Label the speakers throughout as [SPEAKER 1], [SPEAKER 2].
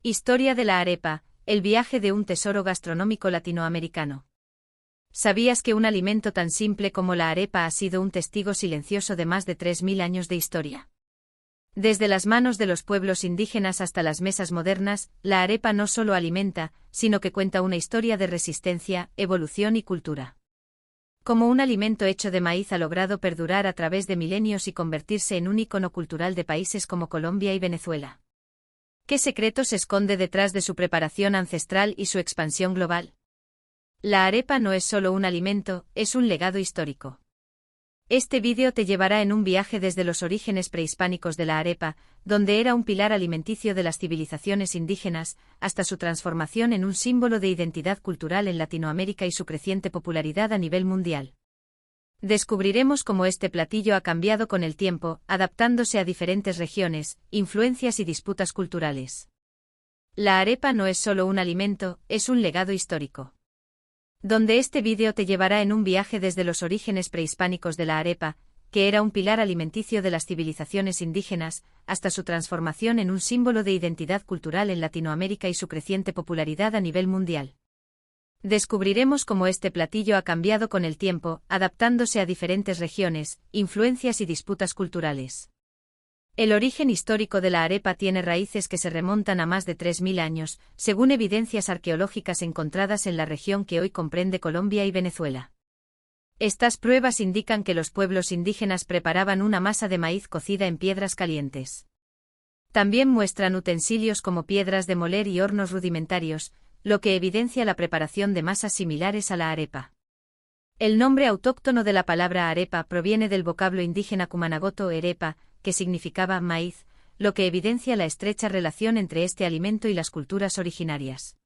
[SPEAKER 1] Historia de la arepa, el viaje de un tesoro gastronómico latinoamericano. ¿Sabías que un alimento tan simple como la arepa ha sido un testigo silencioso de más de 3000 años de historia? Desde las manos de los pueblos indígenas hasta las mesas modernas, la arepa no solo alimenta, sino que cuenta una historia de resistencia, evolución y cultura. Como un alimento hecho de maíz ha logrado perdurar a través de milenios y convertirse en un ícono cultural de países como Colombia y Venezuela. ¿Qué secreto se esconde detrás de su preparación ancestral y su expansión global? La arepa no es solo un alimento, es un legado histórico. Este vídeo te llevará en un viaje desde los orígenes prehispánicos de la arepa, donde era un pilar alimenticio de las civilizaciones indígenas, hasta su transformación en un símbolo de identidad cultural en Latinoamérica y su creciente popularidad a nivel mundial. Descubriremos cómo este platillo ha cambiado con el tiempo, adaptándose a diferentes regiones, influencias y disputas culturales. La arepa no es solo un alimento, es un legado histórico. Donde este vídeo te llevará en un viaje desde los orígenes prehispánicos de la arepa, que era un pilar alimenticio de las civilizaciones indígenas, hasta su transformación en un símbolo de identidad cultural en Latinoamérica y su creciente popularidad a nivel mundial. Descubriremos cómo este platillo ha cambiado con el tiempo, adaptándose a diferentes regiones, influencias y disputas culturales. El origen histórico de la arepa tiene raíces que se remontan a más de 3000 años, según evidencias arqueológicas encontradas en la región que hoy comprende Colombia y Venezuela. Estas pruebas indican que los pueblos indígenas preparaban una masa de maíz cocida en piedras calientes. También muestran utensilios como piedras de moler y hornos rudimentarios, lo que evidencia la preparación de masas similares a la arepa. El nombre autóctono de la palabra arepa proviene del vocablo indígena cumanagoto erepa, que significaba maíz, lo que evidencia la estrecha relación entre este alimento y las culturas originarias.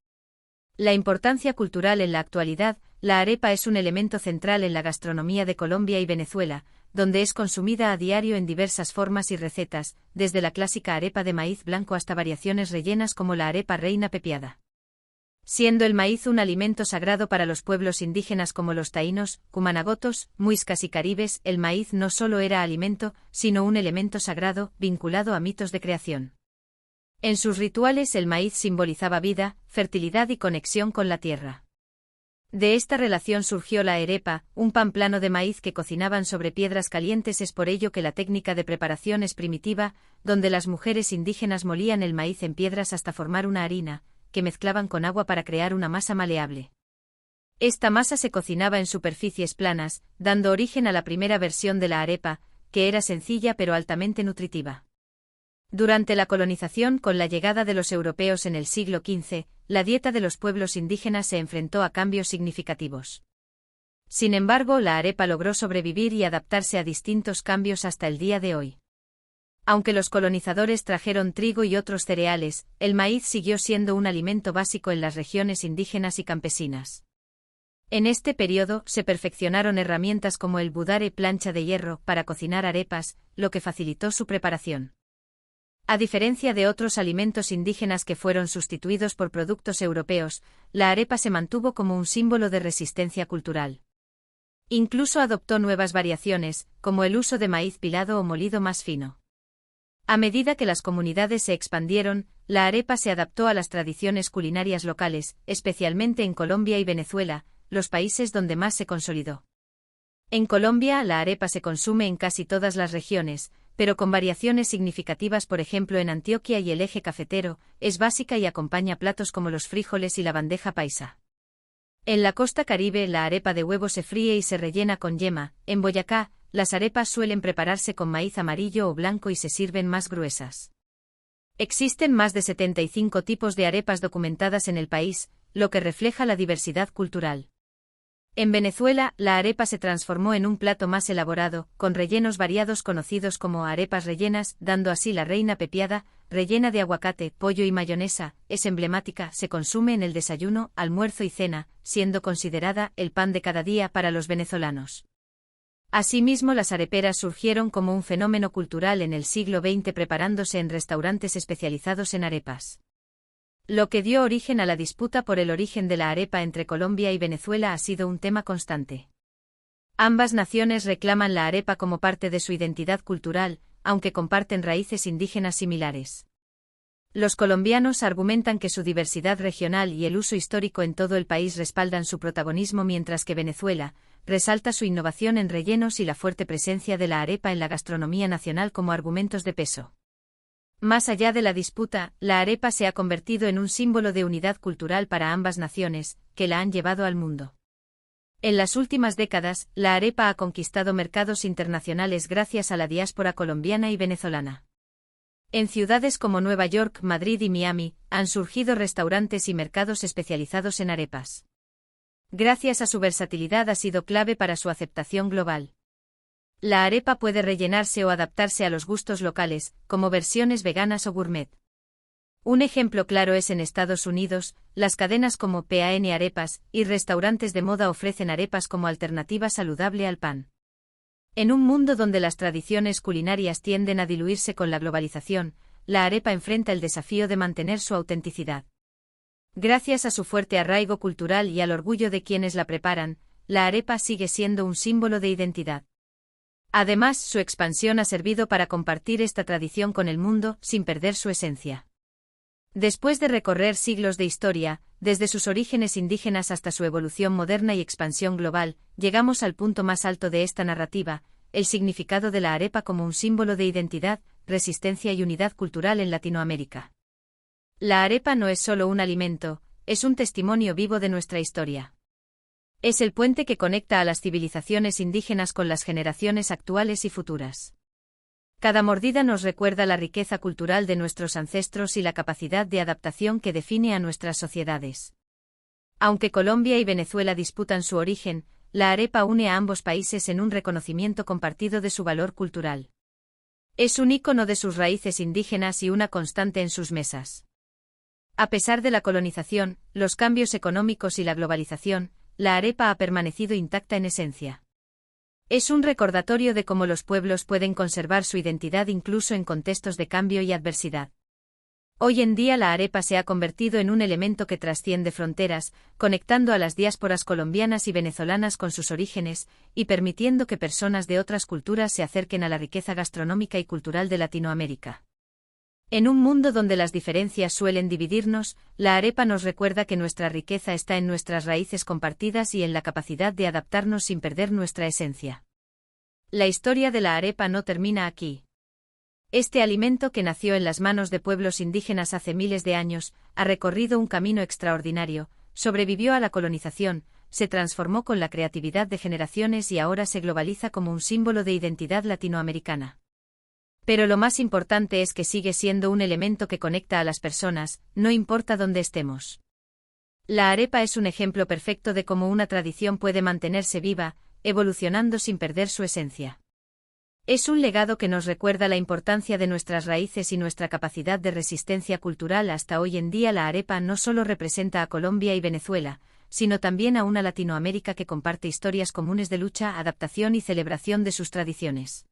[SPEAKER 1] La importancia cultural en la actualidad, la arepa es un elemento central en la gastronomía de Colombia y Venezuela, donde es consumida a diario en diversas formas y recetas, desde la clásica arepa de maíz blanco hasta variaciones rellenas como la arepa reina pepiada. Siendo el maíz un alimento sagrado para los pueblos indígenas como los taínos, cumanagotos, muiscas y caribes, el maíz no solo era alimento, sino un elemento sagrado, vinculado a mitos de creación. En sus rituales el maíz simbolizaba vida, fertilidad y conexión con la tierra. De esta relación surgió la arepa, un pan plano de maíz que cocinaban sobre piedras calientes. Es por ello que la técnica de preparación es primitiva, donde las mujeres indígenas molían el maíz en piedras hasta formar una harina, que mezclaban con agua para crear una masa maleable. Esta masa se cocinaba en superficies planas, dando origen a la primera versión de la arepa, que era sencilla pero altamente nutritiva. Durante la colonización, con la llegada de los europeos en el siglo XV, la dieta de los pueblos indígenas se enfrentó a cambios significativos. Sin embargo, la arepa logró sobrevivir y adaptarse a distintos cambios hasta el día de hoy. Aunque los colonizadores trajeron trigo y otros cereales, el maíz siguió siendo un alimento básico en las regiones indígenas y campesinas. En este periodo, se perfeccionaron herramientas como el budare plancha de hierro para cocinar arepas, lo que facilitó su preparación. A diferencia de otros alimentos indígenas que fueron sustituidos por productos europeos, la arepa se mantuvo como un símbolo de resistencia cultural. Incluso adoptó nuevas variaciones, como el uso de maíz pilado o molido más fino. A medida que las comunidades se expandieron, la arepa se adaptó a las tradiciones culinarias locales, especialmente en Colombia y Venezuela, los países donde más se consolidó. En Colombia, la arepa se consume en casi todas las regiones, pero con variaciones significativas. Por ejemplo, en Antioquia y el eje cafetero, es básica y acompaña platos como los frijoles y la bandeja paisa. En la costa caribe, la arepa de huevo se fríe y se rellena con yema. En Boyacá, las arepas suelen prepararse con maíz amarillo o blanco y se sirven más gruesas. Existen más de 75 tipos de arepas documentadas en el país, lo que refleja la diversidad cultural. En Venezuela, la arepa se transformó en un plato más elaborado, con rellenos variados conocidos como arepas rellenas, dando así la reina pepiada, rellena de aguacate, pollo y mayonesa, es emblemática. Se consume en el desayuno, almuerzo y cena, siendo considerada el pan de cada día para los venezolanos. Asimismo, las areperas surgieron como un fenómeno cultural en el siglo XX, preparándose en restaurantes especializados en arepas. Lo que dio origen a la disputa por el origen de la arepa entre Colombia y Venezuela ha sido un tema constante. Ambas naciones reclaman la arepa como parte de su identidad cultural, aunque comparten raíces indígenas similares. Los colombianos argumentan que su diversidad regional y el uso histórico en todo el país respaldan su protagonismo, mientras que Venezuela resalta su innovación en rellenos y la fuerte presencia de la arepa en la gastronomía nacional como argumentos de peso. Más allá de la disputa, la arepa se ha convertido en un símbolo de unidad cultural para ambas naciones, que la han llevado al mundo. En las últimas décadas, la arepa ha conquistado mercados internacionales gracias a la diáspora colombiana y venezolana. En ciudades como Nueva York, Madrid y Miami, han surgido restaurantes y mercados especializados en arepas. Gracias a su versatilidad ha sido clave para su aceptación global. La arepa puede rellenarse o adaptarse a los gustos locales, como versiones veganas o gourmet. Un ejemplo claro es en Estados Unidos, las cadenas como Pan Arepas y restaurantes de moda ofrecen arepas como alternativa saludable al pan. En un mundo donde las tradiciones culinarias tienden a diluirse con la globalización, la arepa enfrenta el desafío de mantener su autenticidad. Gracias a su fuerte arraigo cultural y al orgullo de quienes la preparan, la arepa sigue siendo un símbolo de identidad. Además, su expansión ha servido para compartir esta tradición con el mundo, sin perder su esencia. Después de recorrer siglos de historia, desde sus orígenes indígenas hasta su evolución moderna y expansión global, llegamos al punto más alto de esta narrativa, el significado de la arepa como un símbolo de identidad, resistencia y unidad cultural en Latinoamérica. La arepa no es solo un alimento, es un testimonio vivo de nuestra historia. Es el puente que conecta a las civilizaciones indígenas con las generaciones actuales y futuras. Cada mordida nos recuerda la riqueza cultural de nuestros ancestros y la capacidad de adaptación que define a nuestras sociedades. Aunque Colombia y Venezuela disputan su origen, la arepa une a ambos países en un reconocimiento compartido de su valor cultural. Es un ícono de sus raíces indígenas y una constante en sus mesas. A pesar de la colonización, los cambios económicos y la globalización, la arepa ha permanecido intacta en esencia. Es un recordatorio de cómo los pueblos pueden conservar su identidad incluso en contextos de cambio y adversidad. Hoy en día la arepa se ha convertido en un elemento que trasciende fronteras, conectando a las diásporas colombianas y venezolanas con sus orígenes, y permitiendo que personas de otras culturas se acerquen a la riqueza gastronómica y cultural de Latinoamérica. En un mundo donde las diferencias suelen dividirnos, la arepa nos recuerda que nuestra riqueza está en nuestras raíces compartidas y en la capacidad de adaptarnos sin perder nuestra esencia. La historia de la arepa no termina aquí. Este alimento que nació en las manos de pueblos indígenas hace miles de años, ha recorrido un camino extraordinario, sobrevivió a la colonización, se transformó con la creatividad de generaciones y ahora se globaliza como un símbolo de identidad latinoamericana. Pero lo más importante es que sigue siendo un elemento que conecta a las personas, no importa dónde estemos. La arepa es un ejemplo perfecto de cómo una tradición puede mantenerse viva, evolucionando sin perder su esencia. Es un legado que nos recuerda la importancia de nuestras raíces y nuestra capacidad de resistencia cultural. Hasta hoy en día la arepa no solo representa a Colombia y Venezuela, sino también a una Latinoamérica que comparte historias comunes de lucha, adaptación y celebración de sus tradiciones.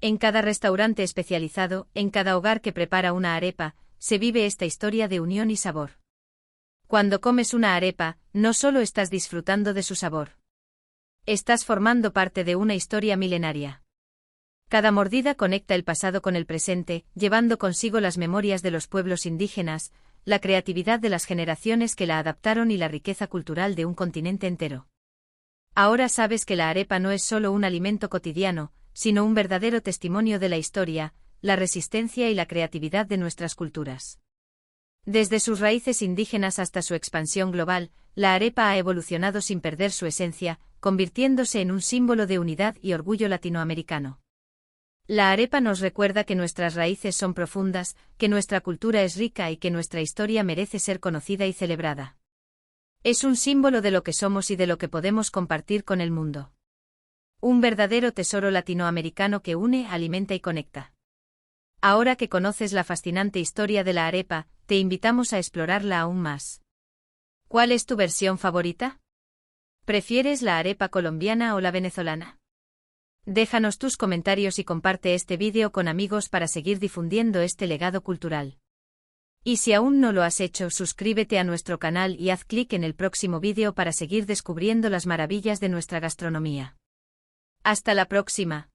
[SPEAKER 1] En cada restaurante especializado, en cada hogar que prepara una arepa, se vive esta historia de unión y sabor. Cuando comes una arepa, no solo estás disfrutando de su sabor. Estás formando parte de una historia milenaria. Cada mordida conecta el pasado con el presente, llevando consigo las memorias de los pueblos indígenas, la creatividad de las generaciones que la adaptaron y la riqueza cultural de un continente entero. Ahora sabes que la arepa no es solo un alimento cotidiano, sino un verdadero testimonio de la historia, la resistencia y la creatividad de nuestras culturas. Desde sus raíces indígenas hasta su expansión global, la arepa ha evolucionado sin perder su esencia, convirtiéndose en un símbolo de unidad y orgullo latinoamericano. La arepa nos recuerda que nuestras raíces son profundas, que nuestra cultura es rica y que nuestra historia merece ser conocida y celebrada. Es un símbolo de lo que somos y de lo que podemos compartir con el mundo. Un verdadero tesoro latinoamericano que une, alimenta y conecta. Ahora que conoces la fascinante historia de la arepa, te invitamos a explorarla aún más. ¿Cuál es tu versión favorita? ¿Prefieres la arepa colombiana o la venezolana? Déjanos tus comentarios y comparte este vídeo con amigos para seguir difundiendo este legado cultural. Y si aún no lo has hecho, suscríbete a nuestro canal y haz clic en el próximo vídeo para seguir descubriendo las maravillas de nuestra gastronomía. Hasta la próxima.